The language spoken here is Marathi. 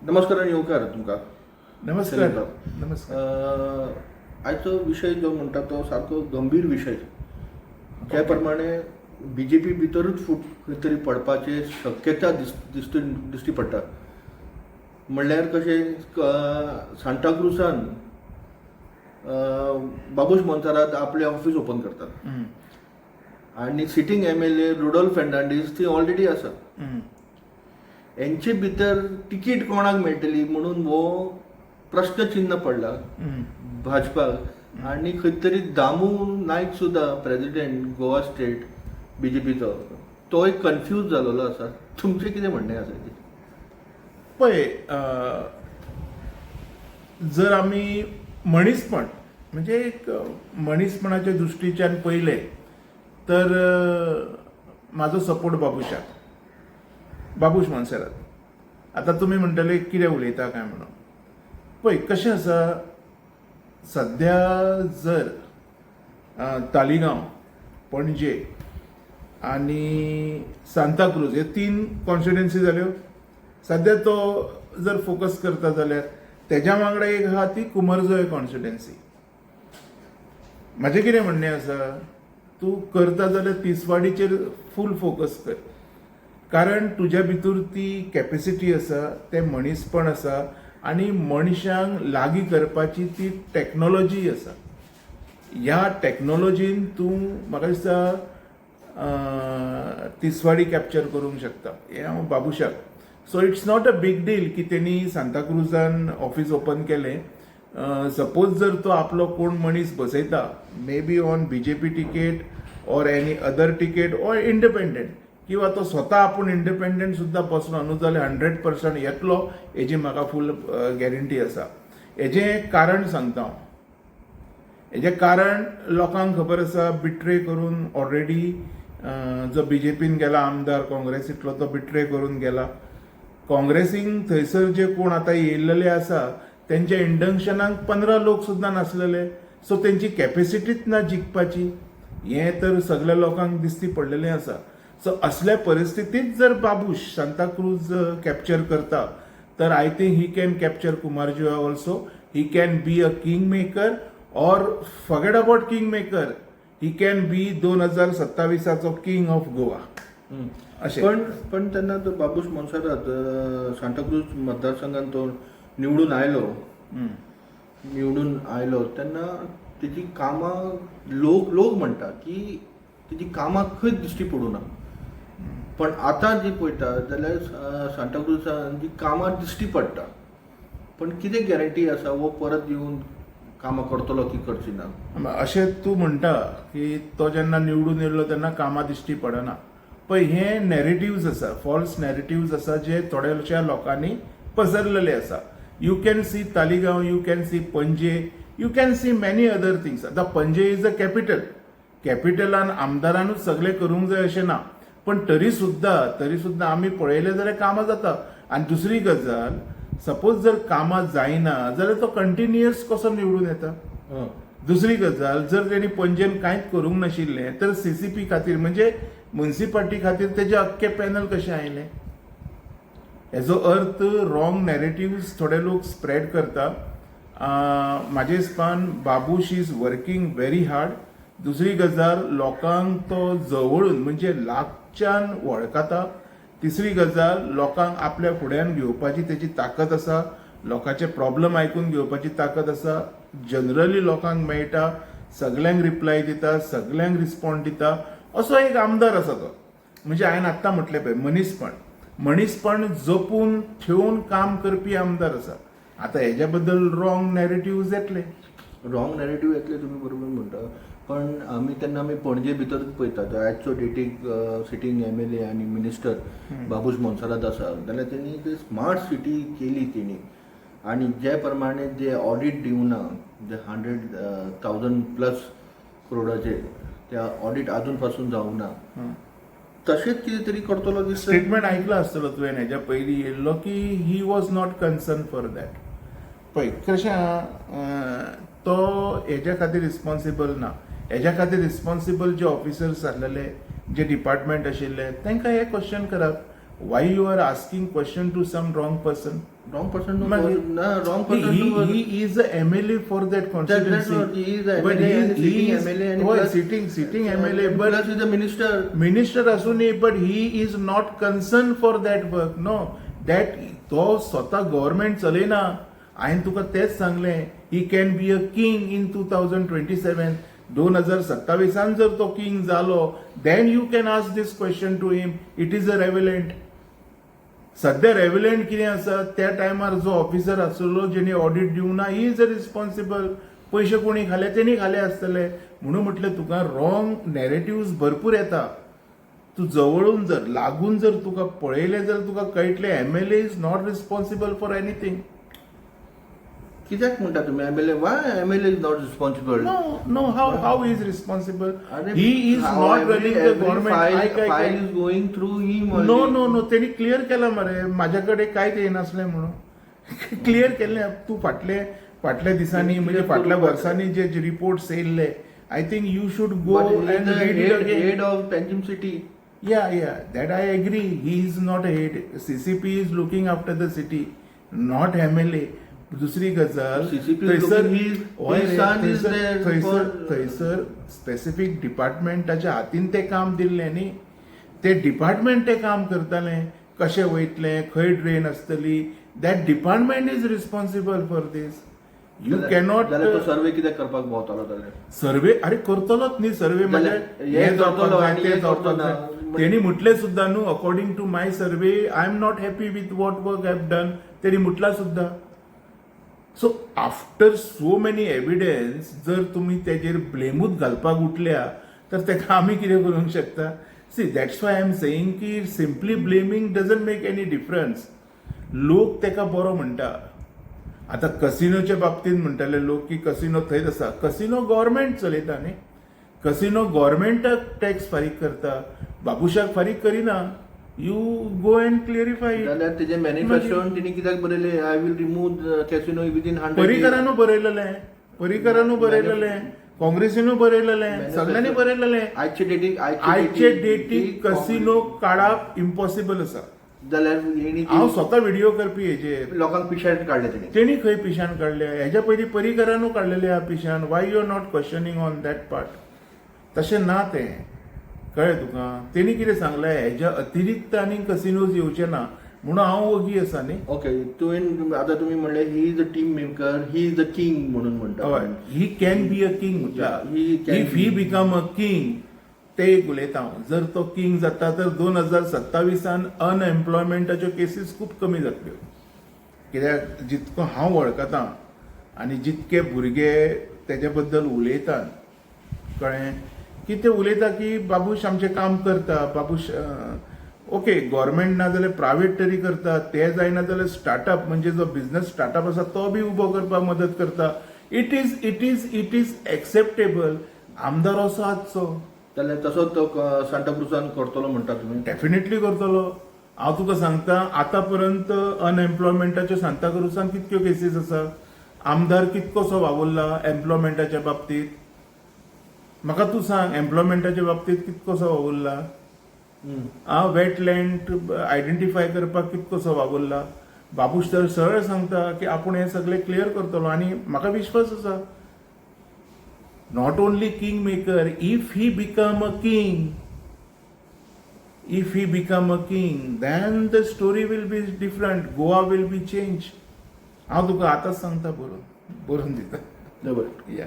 नमस्कार आणि येवकार तुमकां. नमस्कार. नमस्कार. आयचो विशय जो म्हणटा तो सारको गंभीर विशय. ज्या प्रमाणे BJP भितरूच फूट खंय तरी पडपाची शक्यता दिश्टी पडटा. म्हणल्यार कशें सांताक्रुजान बाबूश मोन्सेरात आपलें ऑफिस ओपन करतात आनी सिटींग MLA रुडोल्फ फेर्नांडीस ती ऑलरेडी आसा. यांचे भितर तिकीट कोणाक मेळटली म्हणून हो प्रश्नचिन्ह पडला भाजपाक. आणि खंय तरी दामू नायक सुद्धा प्रेसिडेंट गोवा स्टेट BJPचो तो एक कन्फ्यूज जाल्लो आसा. तुमचें कितें म्हणणें आसा तेजेर? पळय, जर आमी मनीसपण म्हणजे एक मनीसपणाच्या दृश्टीच्यान पळयलें तर म्हाजो सपोर्ट बाबूश मोन्सेरात. आता तुमी म्हणटले कितें उलयता काय म्हणून. पळय कशें आसा, सध्या जर तालिगांव, पणजे आनी सांताक्रूज हे 3 कॉन्स्टिट्युएन्सी जाल्यो. सध्या तो जर फोकस करता जाल्यार तेज्या वांगडा एक आहा ती कुंभरजुंवे कॉन्स्टिट्युएन्सी. म्हाजें कितें म्हणणें आसा, तूं करता जाल्यार तिसवाडीचेर फूल फोकस कर. कारण तुज्या भितर ती कॅपेसिटी आसा, तें मनीसपण आसा आनी मनशांक लागीं करपाची ती टॅक्नॉलॉजी आसा. ह्या टॅक्नॉलॉजीन तूं म्हाका दिसता तिसवाडी कॅप्चर करूंक शकता. हें हांव बाबूशाक. So it's not a big deal की तेणी सांताक्रुजान ऑफिस ओपन केलें. सपोज जर तो आपलो कोण मनीस बसयता, maybe on BJP ticket or any other ticket or independent, किंवा तो स्वता आपूण इंडिपेंडंट सुद्दां बसलो न्हू जाल्यार 100% येतलो हेजी म्हाका फूल गॅरंटी आसा. हेजें कारण सांगता हांव. हेजें कारण लोकांक खबर आसा. बिट्रे करून ऑलरेडी जो BJPन गेला आमदार काँग्रेसींतलो तो बिट्रे करून गेला. काँग्रेसीन थंयसर जे कोण आतां येयल्लेले आसा तेंच्या इंडक्शनाक 15 लोक सुद्दां नासलेले. सो तेंची कॅपेसिटीच ना जिखपाची. हें तर सगळ्या लोकांक दिश्टी पडलेलें आसा. सो असल्या परिस्थितीत जर बाबूश सांताक्रूज कॅप्चर करता तर I think he can capture Kumbharjua also. He can be a king maker or forget about king maker, he can be 2027चो किंग ऑफ गोवा. अशें. पण तेन्ना तो बाबूश मोन्सेरात सांताक्रूज मतदारसंघात तो निवडून आयलो तेन्ना तेजी कामां लोक म्हणटा की तेजी कामां खंयच दिश्टी पडूना. पण आतां जी पळयता जाल्यार सांताक्रुजान जी कामां दिश्टी पडटा. पण कितें गॅरंटी आसा वो परत येवन कामां करतलो की करची ना? अशें तूं म्हणटा की तो जेन्ना निवडून येयल्लो तेन्ना कामां दिश्टी पडना. पळय, हे नॅरेटिव्स आसा, फॉल्स नॅरेटिव्स आसा जे थोड्याशा लोकांनी पसरलेले आसा. You can see Taleigao, you can see Panaji, you can see many other things. आतां पणजे इज अ कॅपिटलान आमदारानूच सगळें करूंक जाय अशें ना. पण तरी सुद्दां आमी पळयलें जाल्यार कामां जाता. आनी दुसरी गजाल, सपोज जर कामां जायना जाल्यार तो कंटिन्युअस कसो निवडून येता. दुसरी गजाल, जर तेणी पणजेन कांयच करूंक नाशिल्लें तर CCP खातीर म्हणजे म्युनिसिपालिटी खातीर तेजे अख्खे पॅनल कशें आयलें. हेजो अर्थ रॉंग नॅरेटिव्स थोडे लोक स्प्रेड करता. म्हाजे हिसपान Babush is working very hard. दुसरी गजाल, लोकांक तो जवळून म्हणजे लागच्यान वळखता. तिसरी गजाल, लोकांक आपल्या फुड्यान घेवपाची तेची ताकद आसा. लोकांचे प्रॉब्लेम आयकून घेवपाची ताकद आसा. जनरली लोकांक मेळटा, सगळ्यांक रिप्लाय दिता, सगळ्यांक रिस्पॉन्ड दिता. असो एक आमदार आसा तो. म्हणजे हांवें आत्तां म्हटलें पळय, मनीसपण जपून ठेवून काम करपी आमदार आसा. आतां हेज्या बद्दल रॉंग नॅरेटिव्ज येतले. तुमी बरोबर म्हणटा. पण आमी पणजे भितर पळयता आयजचो डेटीक सिटींग MLA आनी मिनिस्टर बाबूश मोन्सेरात आसा जाल्यार तेणी ते स्मार्ट सिटी केली तेणी. आनी जे प्रमाणे जे ऑडिट दिवना, जे 100,000+ करोडाचे त्या ऑडिट अजून पासून जावंक ना. तशेंच कितें तरी करतलो दिसता. स्टेटमेंट आयकला आसतलो तुवें हेज्या पयलीं येयल्लो की he was not concern for that. पळय कशें आहा, तो हेज्या खातीर रिस्पॉन्सिबल ना. हेज्या खातीर रिस्पॉन्सिबल जे ऑफिसर्स आसलेले, जे डिपार्टमेंट आशिल्ले, तांकां हे क्वेश्चन करप. Why you are asking question to some wrong person? Wrong person to But wrong person to he is the MLA for that constituency. not- he is the But MLA and he sitting is- MLA and oh, plus- sitting MLA, but plus is the minister. Minister असूनही but he is not concerned for that work. No, that तो स्वतः गव्हर्नमेंट चलयना. हांवें तुका तेच सांगलें, he can be a king in 2027. 2027 जर तो किंग जालो, then you can ask this question to him. It is a relevant. सध्या रेव्हिलंट कितें आसा, त्या टायमार जो ऑफिसर आसलो जेणे ऑडिट दिवंक ना, ही इज अ रिस्पॉन्सिबल. पयशे कोणी खाले, तेणी खाले आसतले. म्हणून म्हटलें तुका रॉंग नॅरेटिव्स भरपूर येता. तू जवळून जर लागून जर तुका पळयलें जाल्यार तुका कळटलें MLA is not responsible for anything. कित्याक म्हणटा तुमी MLA? Y MLA is not responsible? No, how he is responsible? अरे, He is how not every- running the every government. file is going through him only. No, त्यांनी क्लिअर केला मरे, माझ्याकडे कांयच येनासलें म्हणून. क्लिअर केलें. तू फाटल्या दिसांनी म्हणजे फाटल्या वर्सांनी जे रिपोर्ट्स येयल्ले, I think you should go But he is and the read it again. head of Panjim city. Yeah, that I agree. He is not a head. CCP is looking after the city, not MLA. दुसरी गजाल, CCP is looking, his son is there for- थंयसर स्पेसिफिक डिपार्टमेंटाच्या हातीन ते काम दिल्लें न्ही. ते डिपार्टमेंट ते काम करताले, कशें वयतले, खंय ड्रेन आसतली. That department is responsible for these. You cannot. जाल्यार तो सर्वे कित्याक करपाक भोंवतालो जाल्यार? सर्वे अरे करतलोच न्ही. सर्वे म्हणजे जाल्यार हे हे जावपाक करतलो जाय, आनी ते हे जावपाक करतो जाय. ना. तेणी म्हटलें सुद्दां न्हू, according to my survey I am not happy with what work have done. तेणी म्हटला सुद्दां. So after so many evidence जर तुम्ही तेजेर ब्लेमूच घालपाक उठल्या, तर तेका आमी कितें करूंक शकता? See, that's why I am saying की simply blaming doesn't make any difference. लोक तेका बरो म्हणटा. आता कसिनोच्या बाबतींत म्हणटाले लोक की कसिनो थंयच आसा. कसिनो गव्हर्नमेंट चलयता न्ही. कसिनो गव्हर्नमेंटाक टॅक्स फारीक करता, बाबुशाक फारीक करिना. You go and clarify. जाल्यार तेजे मॅनिफेस्टोन तिने कित्याक बरयले, I will remove casino within 100 परिकरानू बरयलेलें, काँग्रेसीनू बरयलेलें, सगळ्यांनी बरयलेलें. आयचे डेटीक कसिनो काडप इम्पॉसिबल आसा. जाल्यार हेणी हांव स्वता व्हिडिओ करपी हेजेर. लोकांक पिशाट काडले तेणी. तेणी खंय पिशान काडल्या? हेच्या पयलीं परिकरानू काडलेले आहा पिशान. Why you are not questioning on that part? तशें ना तें. कळ्ळें तुका? तेणी कितें सांगलें, हेच्या अतिरिक्त आनी कसिनोज येवचे ना म्हणून हांव वगी आसा न्ही. ओके, तुवें आतां तुमी म्हणलें he is a team maker, he is the king म्हणून म्हणटा. He can be a king म्हटला. If he become a king, ते एक उलयता हांव. जर तो किंग जाता तर 2027 अनएम्प्लॉयमेंटाच्यो केसीस खूब कमी जातल्यो. कित्याक जितको हांव वळखतां आनी जितके भुरगे तेजे बद्दल उलयतात, कळ्ळें, की ते उलयता की बाबूश आमचें काम करता. बाबूश ओके, गव्हर्नमेंट ना जाल्यार प्रायव्हेट तरी करता. ते जायना जाल्यार स्टार्टअप म्हणजे जो बिझनेस स्टार्टअप आसा तो बी उबो करपाक मदत करता. It is acceptable. आमदार असो आसचो. जाल्यार तसोच तो सांता क्रुजान करतलो म्हणटा तुमी? डेफिनेटली करतलो. हांव तुका सांगता, आतां पर्यंत अनएम्प्लॉयमेंटाच्या सांताक्रुजान कितक्यो केसीस आसा? आमदार कितकोसो वावुरला एम्प्लॉयमेंटाच्या बाबतींत? म्हाका तूं सांग, एम्प्लॉयमेंटाच्या बाबतींत कितकोसो वावुरला? वेटलँड आयडेंटिफाय करपाक कितकोसो वावुरला? बाबूश तर सरळ सांगता की आपूण हें सगळें क्लियर करतलो. आनी म्हाका विश्वास आसा. Not only king maker, if he become a king, then the story will be different. Goa will be changed. हांव तुका आतांच सांगता, बरोवन दिता. बरें. या